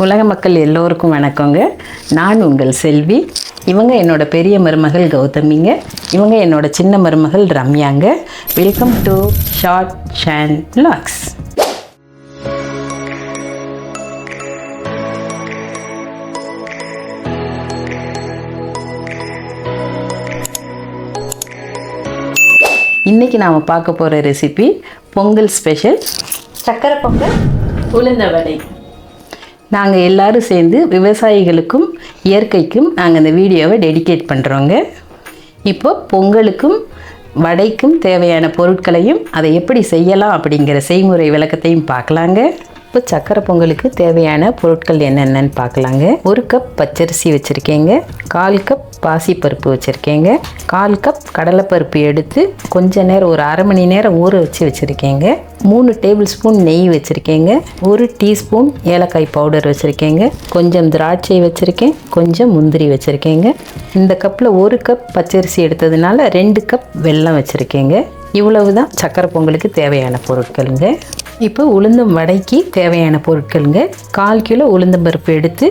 உலக மக்கள் எல்லோருக்கும் வணக்கங்க. நான் உங்கள் செல்வி. இவங்க என்னோட பெரிய மருமகள் கௌதமிங்க. இவங்க என்னோட சின்ன மருமகள் ரம்யாங்க. Welcome to short Shane vlogs. இன்றைக்கி நாம் பார்க்க போகிற ரெசிபி பொங்கல் ஸ்பெஷல் சக்கரை பொங்கல் உளுந்த வடை. நாங்கள் எல்லோரும் சேர்ந்து விவசாயிகளுக்கும் இயற்கைக்கும் நாங்கள் இந்த வீடியோவை டெடிகேட் பண்ணுறோங்க. இப்போ பொங்கலுக்கும் வடைக்கும் தேவையான பொருட்களையும் அதை எப்படி செய்யலாம் அப்படிங்கிற செய்முறை விளக்கத்தையும் பார்க்கலாங்க. இப்போ சக்கரை பொங்கலுக்கு தேவையான பொருட்கள் என்னென்னு பார்க்கலாங்க. 1 கப் பச்சரிசி வச்சுருக்கேங்க, 1/4 கப் பாசிப்பருப்பு வச்சுருக்கேங்க, 1/4 கப் கடலைப்பருப்பு எடுத்து கொஞ்ச நேரம் ஒரு அரை மணி நேரம் ஊற வச்சுருக்கேங்க, 3 டேபிள் ஸ்பூன் நெய் வச்சுருக்கேங்க, 1 டீஸ்பூன் ஏலக்காய் பவுடர் வச்சுருக்கேங்க, கொஞ்சம் திராட்சை வச்சுருக்கேன், கொஞ்சம் முந்திரி வச்சுருக்கேங்க. இந்த கப்பில் 1 கப் பச்சரிசி எடுத்ததுனால 2 கப் வெல்லம் வச்சுருக்கேங்க. இவ்வளவு தான் சக்கரை பொங்கலுக்கு தேவையான பொருட்களுங்க. இப்போ உளுந்தம் வடைக்கு தேவையான பொருட்களுங்க. 1/4 கிலோ உளுந்தம்பருப்பு எடுத்து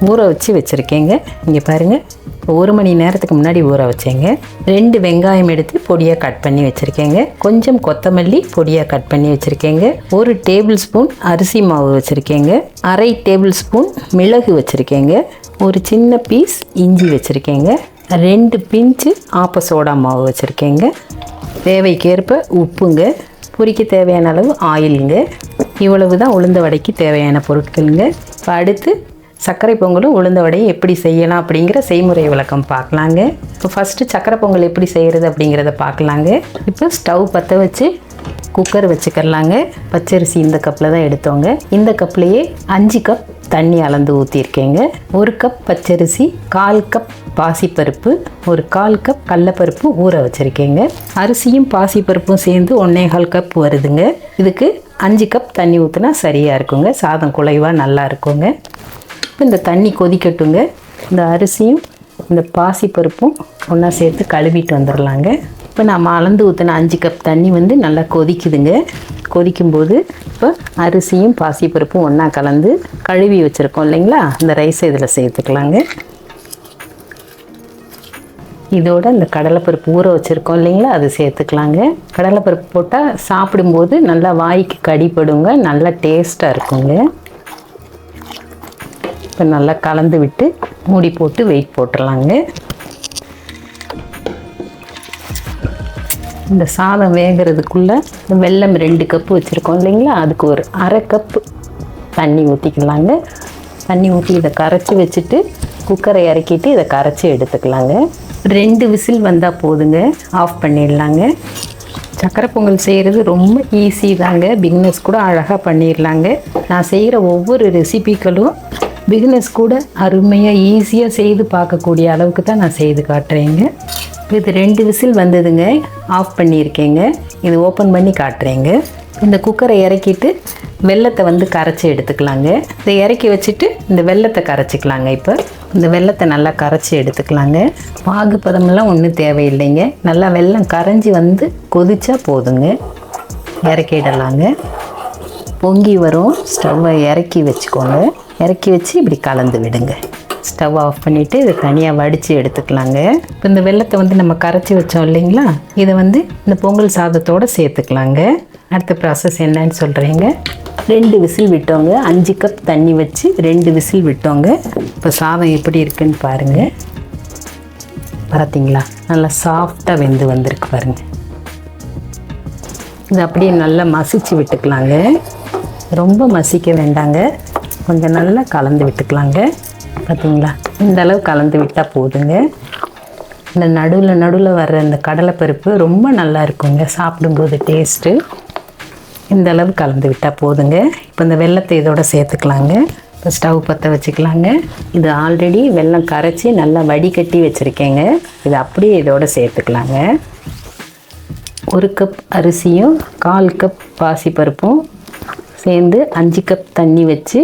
ஊற வச்சுருக்கேங்க. இங்கே பாருங்கள், 1 மணி நேரத்துக்கு முன்னாடி ஊற வச்சேங்க. 2 வெங்காயம் எடுத்து பொடியாக கட் பண்ணி வச்சுருக்கேங்க, கொஞ்சம் கொத்தமல்லி பொடியாக கட் பண்ணி வச்சுருக்கேங்க, 1 டேபிள் ஸ்பூன் அரிசி மாவு வச்சுருக்கேங்க, 1/2 டேபிள் ஸ்பூன் மிளகு வச்சுருக்கேங்க, ஒரு சின்ன பீஸ் இஞ்சி வச்சுருக்கேங்க, 2 பிஞ்சு ஆப்ப சோடா மாவு வச்சுருக்கேங்க, தேவைக்கேற்ப உப்புங்க, பொரிக்க தேவையான அளவு ஆயிலுங்க. இவ்வளவு தான் உளுந்த வடைக்கு தேவையான பொருட்களுங்க. இப்போ அடுத்து சர்க்கரை பொங்கலும் உளுந்த வடையை எப்படி செய்யலாம் அப்படிங்கிற செய்முறை விளக்கம் பார்க்கலாங்க. இப்போ ஃபஸ்ட்டு சர்க்கரை பொங்கல் எப்படி செய்கிறது அப்படிங்கிறத பார்க்கலாங்க. இப்போ ஸ்டவ் பற்ற வச்சு குக்கர் வச்சுக்கலாங்க. பச்சரிசி இந்த கப்பில் தான் எடுத்தோங்க. இந்த கப்லேயே 5 கப் தண்ணி அளந்து ஊற்றிருக்கேங்க. 1 கப் பச்சரிசி, 1/4 கப் பாசிப்பருப்பு, ஒரு 1/4 கப் கடலைப்பருப்பு ஊற வச்சுருக்கேங்க. அரிசியும் பாசிப்பருப்பும் சேர்ந்து 1/4 கப் வருதுங்க. இதுக்கு 5 கப் தண்ணி ஊற்றினா சரியாக இருக்குங்க, சாதம் குலைவாக நல்லா இருக்குங்க. இப்போ இந்த தண்ணி கொதிக்கட்டுங்க. இந்த அரிசியும் இந்த பாசிப்பருப்பும் ஒன்றா சேர்த்து கழுவிட்டு வந்துடலாங்க. இப்போ நம்ம அளந்து ஊற்றின 5 கப் தண்ணி வந்து நல்லா கொதிக்குதுங்க. கொதிக்கும்போது இப்போ அரிசியும் பாசிப்பருப்பும் ஒன்றா கலந்து கழுவி வச்சுருக்கோம் இல்லைங்களா, இந்த ரைஸை இதில் சேர்த்துக்கலாங்க. இதோட இந்த கடலைப்பருப்பு ஊற வச்சுருக்கோம் இல்லைங்களா, அது சேர்த்துக்கலாங்க. கடலைப்பருப்பு போட்டால் சாப்பிடும்போது நல்லா வாய்க்கு கடிப்படுங்க, நல்லா டேஸ்ட்டாக இருக்குங்க. இப்போ நல்லா கலந்து விட்டு மூடி போட்டு வெயிட் போட்டுடலாங்க. இந்த சாதம் வேகிறதுக்குள்ளே வெல்லம் 2 கப்பு வச்சுருக்கோம் இல்லைங்களா, அதுக்கு ஒரு 1/2 கப்பு தண்ணி ஊற்றிக்கலாங்க. தண்ணி ஊற்றி இதை கரைச்சி வச்சுட்டு குக்கரை இறக்கிட்டு இதை கரைச்சி எடுத்துக்கலாங்க. 2 விசில் வந்தால் போதுங்க, ஆஃப் பண்ணிடலாங்க. சக்கரை பொங்கல் செய்கிறது ரொம்ப ஈஸி தாங்க, பிகினர்ஸ் கூட அழகாக பண்ணிடலாங்க. நான் செய்கிற ஒவ்வொரு ரெசிபிக்களும் பிகினர்ஸ் கூட அருமையாக ஈஸியாக செய்து பார்க்கக்கூடிய அளவுக்கு தான் நான் செய்து காட்டுறேங்க. இது 2 விசில் வந்ததுங்க, ஆஃப் பண்ணியிருக்கேங்க. இது ஓப்பன் பண்ணி காட்டுறேங்க. இந்த குக்கரை இறக்கிட்டு வெல்லத்தை வந்து கரைச்சி எடுத்துக்கலாங்க. இதை இறக்கி வச்சுட்டு இந்த வெல்லத்தை கரைச்சிக்கலாங்க. இப்போ இந்த வெல்லத்தை நல்லா கரைச்சி எடுத்துக்கலாங்க. பாகு பதமெல்லாம் ஒன்றும் தேவையில்லைங்க, நல்லா வெல்லம் கரைஞ்சி வந்து கொதிச்சா போதுங்க. இறக்கிடலாங்க. பொங்கி வரும், ஸ்டவ்வை இறக்கி வச்சுக்கோங்க. இறக்கி வச்சு இப்படி கலந்து விடுங்க. ஸ்டவ் ஆஃப் பண்ணிவிட்டு இதை தனியாக வடித்து எடுத்துக்கலாங்க. இப்போ இந்த வெல்லத்தை வந்து நம்ம கரைச்சி வச்சோம் இல்லைங்களா, இதை வந்து இந்த பொங்கல் சாதத்தோடு சேர்த்துக்கலாங்க. அடுத்த ப்ராசஸ் என்னன்னு சொல்கிறேங்க. 2 விசில் விட்டோங்க. 5 கப் தண்ணி வச்சு 2 விசில் விட்டோங்க. இப்போ சாதம் எப்படி இருக்குன்னு பாருங்கள். பார்த்தீங்களா, நல்லா சாஃப்டாக வெந்து வந்திருக்கு பாருங்கள். இது அப்படியே நல்லா மசிச்சு விட்டுக்கலாங்க. ரொம்ப மசிக்க வேண்டாங்க, கொஞ்சம் நல்லா கலந்து விட்டுக்கலாங்க. பார்த்தீங்களா, இந்த அளவு கலந்து விட்டால் போதுங்க. இந்த நடுவில் வர்ற இந்த கடலைப்பருப்பு ரொம்ப நல்லா இருக்குங்க சாப்பிடும்போது டேஸ்ட்டு. இந்த அளவு கலந்து விட்டால் போதுங்க. இப்போ இந்த வெல்லத்தை இதோட சேர்த்துக்கலாங்க. இப்போ ஸ்டவ் பற்ற வச்சுக்கலாங்க. இது ஆல்ரெடி வெல்லம் கரைச்சி நல்லா வடிகட்டி வச்சுருக்கேங்க. இது அப்படியே இதோட சேர்த்துக்கலாங்க. 1 கப் அரிசியும் 1/4 கப் பாசிப்பருப்பும் சேர்ந்து 5 கப் தண்ணி வச்சு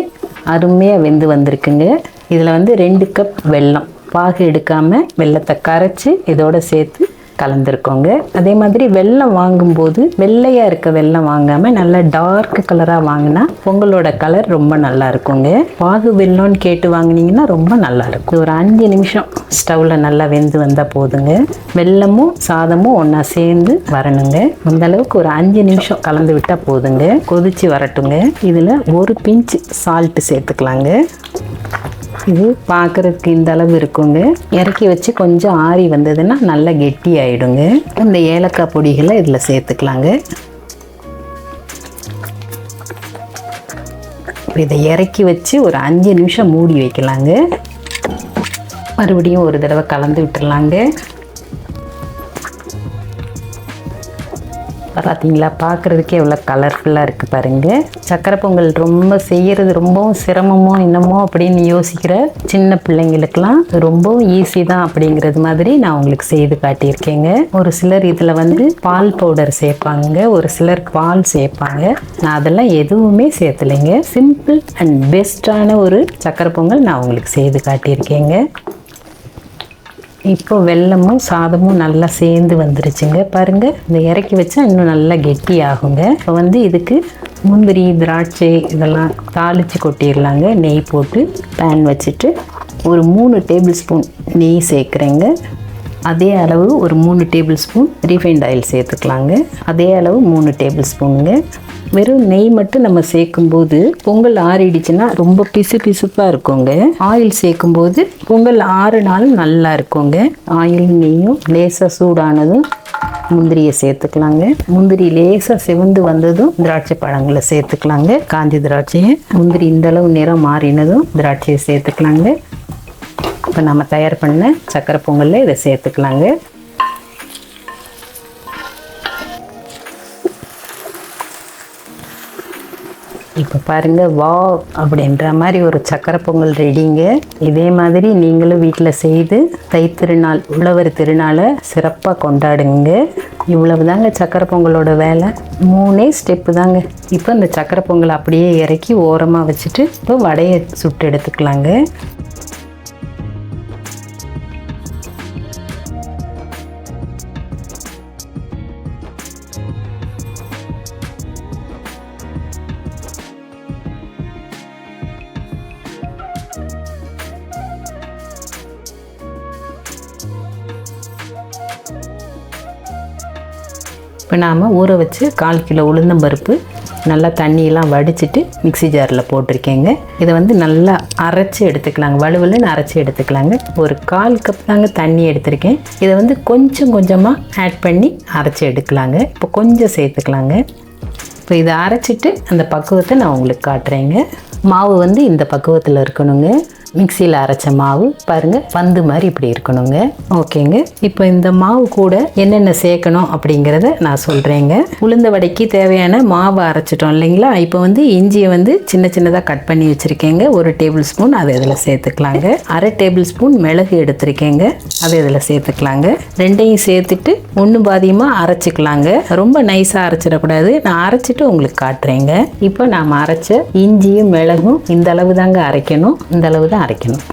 அருமையாக வெந்து வந்திருக்குங்க. இதில் வந்து 2 கப் வெல்லம், பாகு எடுக்காமல் வெல்லத்தை கரைச்சி இதோடு சேர்த்து கலந்துருக்கோங்க. அதே மாதிரி வெல்லம் வாங்கும்போது வெள்ளையாக இருக்க வெல்லம் வாங்காமல் நல்லா டார்க் கலராக வாங்கினா பொங்கலோட கலர் ரொம்ப நல்லா இருக்குங்க. பாகு வெல்லம்னு கேட்டு வாங்கினீங்கன்னா ரொம்ப நல்லா இருக்கும். ஒரு 5 நிமிஷம் ஸ்டவ்வில் நல்லா வெந்து வந்தால் போதுங்க. வெல்லமும் சாதமும் ஒன்றா சேர்ந்து வரணுங்க. அந்த அளவுக்கு ஒரு 5 நிமிஷம் கலந்து விட்டால் போதுங்க. கொதிச்சு வரட்டுங்க. இதில் ஒரு பிஞ்ச் சால்ட்டு சேர்த்துக்கலாங்க. இது பார்க்குறதுக்கு இந்த அளவு இருக்குங்க. இறக்கி வச்சு கொஞ்சம் ஆறி வந்ததுன்னா நல்லா கெட்டி ஆகிடுங்க. இந்த ஏலக்காய் பொடிகளை இதில் சேர்த்துக்கலாங்க. இதை இறக்கி வச்சு ஒரு 5 நிமிஷம் மூடி வைக்கலாங்க. மறுபடியும் ஒரு தடவை கலந்து விட்டுடலாங்க. பார்த்தீங்களா, பார்க்குறதுக்கே எவ்வளோ கலர்ஃபுல்லாக இருக்குது பாருங்கள். சக்கரை பொங்கல் ரொம்ப செய்கிறது ரொம்பவும் சிரமமோ என்னமோ அப்படின்னு யோசிக்கிற சின்ன பிள்ளைங்களுக்கெல்லாம் ரொம்பவும் ஈஸி தான் அப்படிங்கிறது மாதிரி நான் உங்களுக்கு செய்து காட்டியிருக்கேங்க. ஒரு சிலர் இதில் பால் பவுடர் சேர்ப்பாங்க, ஒரு சிலர் பால் சேர்ப்பாங்க. நான் அதெல்லாம் எதுவுமே சேர்த்துலைங்க. சிம்பிள் அண்ட் பெஸ்ட்டான ஒரு சக்கரை பொங்கல் நான் உங்களுக்கு செய்து காட்டியிருக்கேங்க. இப்போ வெல்லமும் சாதமும் நல்லா சேர்ந்து வந்துருச்சுங்க. பாருங்கள், இந்த இறக்கி வச்சா இன்னும் நல்லா கெட்டி ஆகுங்க. இப்போ இதுக்கு முந்திரி திராட்சை இதெல்லாம் தாளித்து கொட்டிடலாங்க. நெய் போட்டு பேன் வச்சுட்டு ஒரு 3 டேபிள் ஸ்பூன் நெய் சேர்க்குறேங்க. அதே அளவு ஒரு 3 டேபிள் ஸ்பூன் ரீஃபைண்ட் ஆயில் சேர்த்துக்கலாங்க. அதே அளவு 3 டேபிள் ஸ்பூனுங்க. வெறும் நெய் மட்டும் நம்ம சேர்க்கும்போது பொங்கல் ஆறிடுச்சுன்னா ரொம்ப பிசுப்பாக இருக்குங்க. ஆயில் சேர்க்கும்போது பொங்கல் ஆறுனாலும் நல்லா இருக்குங்க. ஆயில் நெய்யும் லேசாக சூடானதும் முந்திரியை சேர்த்துக்கலாங்க. முந்திரி லேசாக சிவந்து வந்ததும் திராட்சை பழங்களை சேர்த்துக்கலாங்க. காஞ்சி திராட்சையை முந்திரி இந்தளவு நிறம் மாறினதும் திராட்சையை சேர்த்துக்கலாங்க. இப்போ நம்ம தயார் பண்ண சக்கரை பொங்கலில் இதை சேர்த்துக்கலாங்க. இப்போ பாருங்கள், வா அப்படின்ற மாதிரி ஒரு சக்கரை பொங்கல் ரெடிங்க. இதே மாதிரி நீங்களும் வீட்டில் செய்து தைத்திருநாள் உழவர் திருநாளை சிறப்பாக கொண்டாடுங்க. இவ்வளவு தாங்க சக்கரை பொங்கலோட வேலை. 3 ஸ்டெப்பு தாங்க. இப்போ இந்த சக்கரை பொங்கல் அப்படியே இறக்கி ஓரமாக வச்சுட்டு இப்போ வடையை சுட்டு எடுத்துக்கலாங்க. இப்போ நாம் ஊற வச்சு 1/4 கிலோ உளுந்தம்பருப்பு நல்லா தண்ணியெல்லாம் வடிச்சிட்டு மிக்ஸி ஜாரில் போட்டிருக்கேங்க. இதை நல்லா அரைச்சி எடுத்துக்கலாங்க. வலுவலுன்னு அரைச்சி எடுத்துக்கலாங்க. ஒரு 1/4 கப் தாங்க தண்ணி எடுத்திருக்கேன். இதை கொஞ்சம் கொஞ்சமாக ஆட் பண்ணி அரைச்சி எடுக்கலாங்க. இப்போ கொஞ்சம் சேர்த்துக்கலாங்க. இப்போ இதை அரைச்சிட்டு அந்த பக்குவத்தை நான் உங்களுக்கு காட்டுறேங்க. மாவு இந்த பக்குவத்தில் இருக்கணுங்க. மிக்சியில் அரைச்ச மாவு பாருங்கள், பந்து மாதிரி இப்படி இருக்கணுங்க. ஓகேங்க. இப்போ இந்த மாவு கூட என்னென்ன சேர்க்கணும் அப்படிங்கிறத நான் சொல்கிறேங்க. உளுந்த வடைக்கு தேவையான மாவை அரைச்சிட்டோம் இல்லைங்களா. இப்போ இஞ்சியை சின்ன சின்னதாக கட் பண்ணி வச்சுருக்கேங்க. 1 டேபிள் ஸ்பூன் அதை இதில் சேர்த்துக்கலாங்க. 1/2 டேபிள் ஸ்பூன் மிளகு எடுத்துருக்கேங்க, அதை இதில் சேர்த்துக்கலாங்க. ரெண்டையும் சேர்த்துட்டு ஒன்று பாதியமாக அரைச்சிக்கலாங்க. ரொம்ப நைஸாக அரைச்சிடக்கூடாது. நான் அரைச்சிட்டு உங்களுக்கு காட்டுறேங்க. இப்போ நாம் அரைச்ச இஞ்சியும் மிளகும் இந்த அளவு தாங்க அரைக்கணும். இந்த அளவு தான் அரைக்கணும்.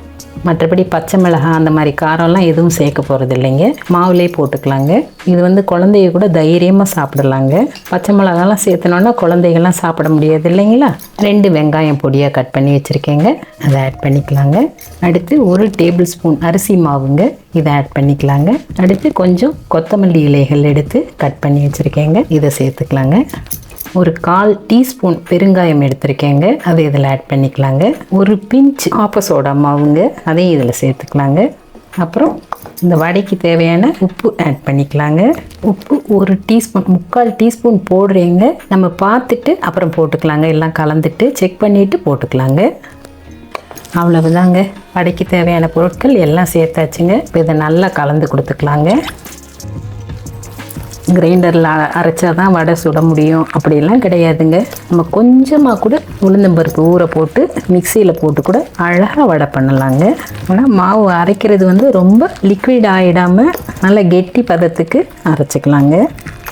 மற்றபடி பச்சை மிளகாய் அந்த மாதிரி காரம்லாம் எதுவும் சேர்க்க போகிறது இல்லைங்க. மாவுலே போட்டுக்கலாங்க. இது குழந்தைய கூட தைரியமாக சாப்பிடலாங்க. பச்சை மிளகாலாம் சேர்த்தனோன்னா குழந்தைகள்லாம் சாப்பிட முடியாது இல்லைங்களா. 2 வெங்காயம் பொடியாக கட் பண்ணி வச்சுருக்கேங்க, அதை ஆட் பண்ணிக்கலாங்க. அடுத்து 1 டேபிள் ஸ்பூன் அரிசி மாவுங்க, இதை ஆட் பண்ணிக்கலாங்க. அடுத்து கொஞ்சம் கொத்தமல்லி இலைகள் எடுத்து கட் பண்ணி வச்சுருக்கேங்க, இதை சேர்த்துக்கலாங்க. ஒரு 1/4 டீஸ்பூன் பெருங்காயம் எடுத்திருக்கேங்க, அதை இதில் ஆட் பண்ணிக்கலாங்க. ஒரு பிஞ்ச் ஆப்ப சோடா மாவுங்க, அதையும் இதில் சேர்த்துக்கலாங்க. அப்புறம் இந்த வடைக்கு தேவையான உப்பு ஆட் பண்ணிக்கலாங்க. உப்பு 1 டீஸ்பூன் 3/4 டீஸ்பூன் போடுறேங்க. நம்ம பார்த்துட்டு அப்புறம் போட்டுக்கலாங்க. எல்லாம் கலந்துட்டு செக் பண்ணிவிட்டு போட்டுக்கலாங்க. அவ்வளவுதாங்க, வடைக்கு தேவையான பொருட்கள் எல்லாம் சேர்த்தாச்சுங்க. இப்போ இதை நல்லா கலந்து கொடுத்துக்கலாங்க. கிரைண்டரில் அரைச்சா தான் வடை சுட முடியும் அப்படிலாம் கிடையாதுங்க. நம்ம கொஞ்சமாக கூட உளுந்தம்பருப்பு ஊற போட்டு மிக்சியில் போட்டு கூட அழகாக வடை பண்ணலாங்க. ஆனால் மாவு அரைக்கிறது ரொம்ப லிக்விட் ஆகிடாமல் நல்லா கெட்டி பதத்துக்கு அரைச்சிக்கலாங்க.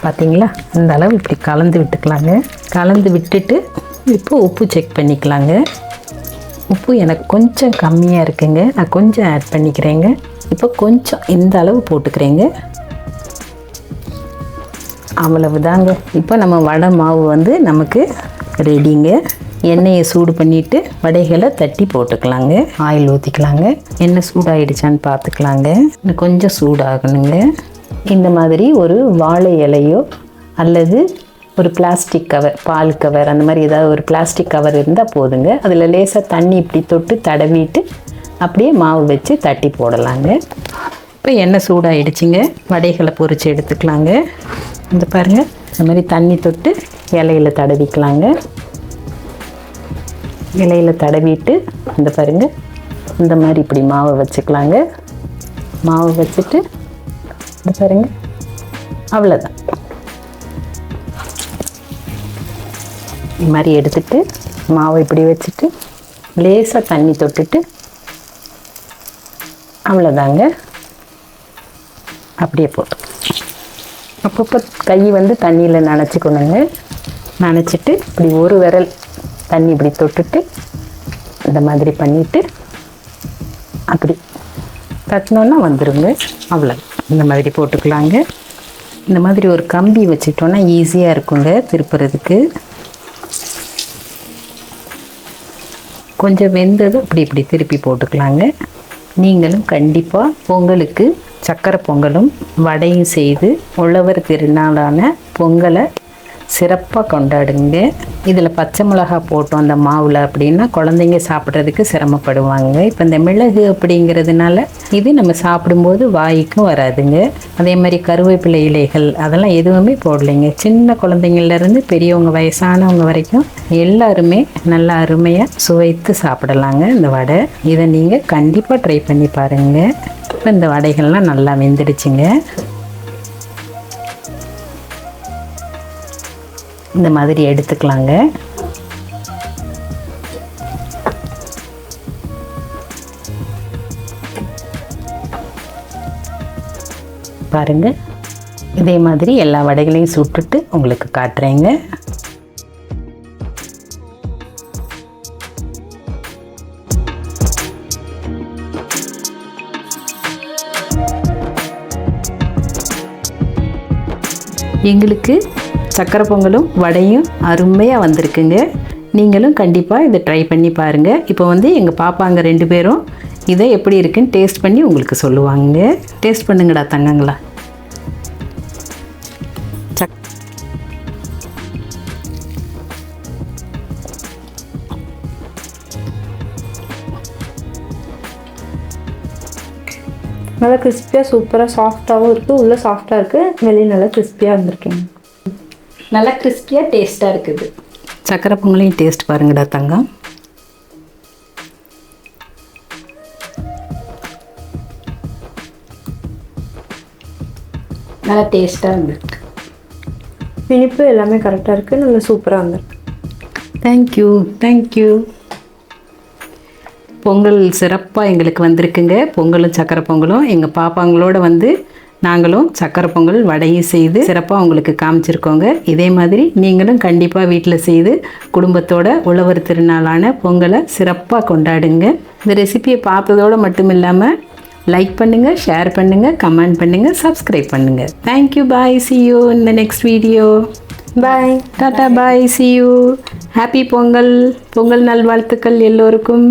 பார்த்தீங்களா, இந்த அளவு இப்படி கலந்து விட்டுக்கலாங்க. கலந்து விட்டுட்டு இப்போ உப்பு செக் பண்ணிக்கலாங்க. உப்பு எனக்கு கொஞ்சம் கம்மியாக இருக்குங்க, நான் கொஞ்சம் ஆட் பண்ணிக்கிறேங்க. இப்போ கொஞ்சம் இந்த அளவு போட்டுக்கிறேங்க. அவ்வளவுதாங்க. இப்போ நம்ம வடை மாவு வந்து நமக்கு ரெடிங்க. எண்ணெயை சூடு பண்ணிவிட்டு வடைகளை தட்டி போட்டுக்கலாங்க. ஆயில் ஊற்றிக்கலாங்க. எண்ணெய் சூடாயிடுச்சான்னு பார்த்துக்கலாங்க. இன்னும் கொஞ்சம் சூடாகணுங்க. இந்த மாதிரி ஒரு வாழை இலையோ அல்லது ஒரு பிளாஸ்டிக் கவர், பால் கவர், அந்த மாதிரி ஏதாவது ஒரு பிளாஸ்டிக் கவர் இருந்தால் போதுங்க. அதில் லேசாக தண்ணி இப்படி தொட்டு தடவிட்டு அப்படியே மாவு வச்சு தட்டி போடலாங்க. இப்போ எண்ணெய் சூடாகிடுச்சிங்க. வடைகளை பொரித்து எடுத்துக்கலாங்க. இந்த பாருங்கள், இந்த மாதிரி தண்ணி தொட்டு இலையில் தடவிக்கலாங்க. இலையில் தடவிட்டு இந்த பாருங்கள், இந்த மாதிரி இப்படி மாவை வச்சுக்கலாங்க. மாவு வச்சுட்டு இந்த பாருங்கள், அவ்வளோதான். இது மாதிரி எடுத்துட்டு மாவை இப்படி வச்சுட்டு லேசாக தண்ணி தொட்டுட்டு அவ்வளோதாங்க. அப்படியே போட்டு அப்பப்போ கை வந்து தண்ணியில் நனைச்சிக்கணுங்க. நனைச்சிட்டு இப்படி ஒரு விரல் தண்ணி இப்படி தொட்டுட்டு இந்த மாதிரி பண்ணிவிட்டு அப்படி தட்டினோன்னா வந்துடுங்க. அவ்வளோ இந்த மாதிரி போட்டுக்கலாங்க. இந்த மாதிரி ஒரு கம்பி வச்சுட்டோன்னா ஈஸியாக இருக்குங்க திருப்புறதுக்கு. கொஞ்சம் வெந்ததும் இப்படி இப்படி திருப்பி போட்டுக்கலாங்க. நீங்களும் கண்டிப்பாக பொங்கலுக்கு சக்கரை பொங்கலும் வடையும் செய்து உழவர் திருநாளான பொங்கலை சிறப்பாக கொண்டாடுங்க. இதில் பச்சை மிளகா போட்டோம் அந்த மாவில் அப்படின்னா குழந்தைங்க சாப்பிட்றதுக்கு சிரமப்படுவாங்க. இப்போ இந்த மிளகு அப்படிங்கிறதுனால இது நம்ம சாப்பிடும்போது வாய்க்கும் வராதுங்க. அதே மாதிரி கருவேப்பிலை இலைகள் அதெல்லாம் எதுவுமே போடலைங்க. சின்ன குழந்தைங்கள்லேருந்து பெரியவங்க வயசானவங்க வரைக்கும் எல்லாருமே நல்லா அருமையாக சுவைத்து சாப்பிடலாங்க இந்த வடை. இதை நீங்கள் கண்டிப்பாக ட்ரை பண்ணி பாருங்கள். இப்போ இந்த வடைகள்லாம் நல்லா வெந்துடுச்சுங்க. இந்த மாதிரி எடுத்துக்கலாங்க. பாருங்க, இதே மாதிரி எல்லா வடைகளையும் சுட்டுட்டு உங்களுக்கு காட்டுறேங்க. எங்களுக்கு சக்கரை பொங்கலும் வடையும் அருமையாக வந்திருக்குங்க. நீங்களும் கண்டிப்பாக இதை ட்ரை பண்ணி பாருங்கள். இப்போ வந்து எங்கள் பாப்பாங்க 2 பேரும் இதை எப்படி இருக்குன்னு டேஸ்ட் பண்ணி உங்களுக்கு சொல்லுவாங்க. டேஸ்ட் பண்ணுங்கடா தங்கங்களா. நல்லா கிறிஸ்பியாக சூப்பராக சாஃப்டாகவும் இருக்குது. உள்ளே சாஃப்டாக இருக்குது, வெளியே நல்லா கிறிஸ்பியாக இருந்திருக்குங்க. நல்லா கிறிஸ்பியாக டேஸ்ட்டாக இருக்குது. சக்கரை பொங்கலையும் டேஸ்ட் பாருங்கடா தங்கம். நல்லா டேஸ்ட்டாக இருந்திருக்கு. இனிப்பு எல்லாமே கரெக்டாக இருக்குது, நல்லா சூப்பராக இருந்திருக்கு. Thank you thank you. பொங்கல் சிறப்பாக எங்களுக்கு வந்திருக்குங்க. பொங்கலும் சக்கரை பொங்கலும் எங்கள் பாப்பாங்களோட வந்து நாங்களும் சக்கரை பொங்கல் வடையும் செய்து சிறப்பாக உங்களுக்கு காமிச்சிருக்கோங்க. இதே மாதிரி நீங்களும் கண்டிப்பாக வீட்டில் செய்து குடும்பத்தோட உழவர் திருநாளான பொங்கலை சிறப்பாக கொண்டாடுங்க. இந்த ரெசிபியை பார்த்ததோடு மட்டும் இல்லாமல் லைக் பண்ணுங்கள், ஷேர் பண்ணுங்கள், கமெண்ட் பண்ணுங்கள், சப்ஸ்கிரைப் பண்ணுங்கள். Thank you. Bye. see you in the next video. Bye. Tata. Bye. see you. Happy Pongal. Pongal நல்வாழ்த்துக்கள் எல்லோருக்கும்.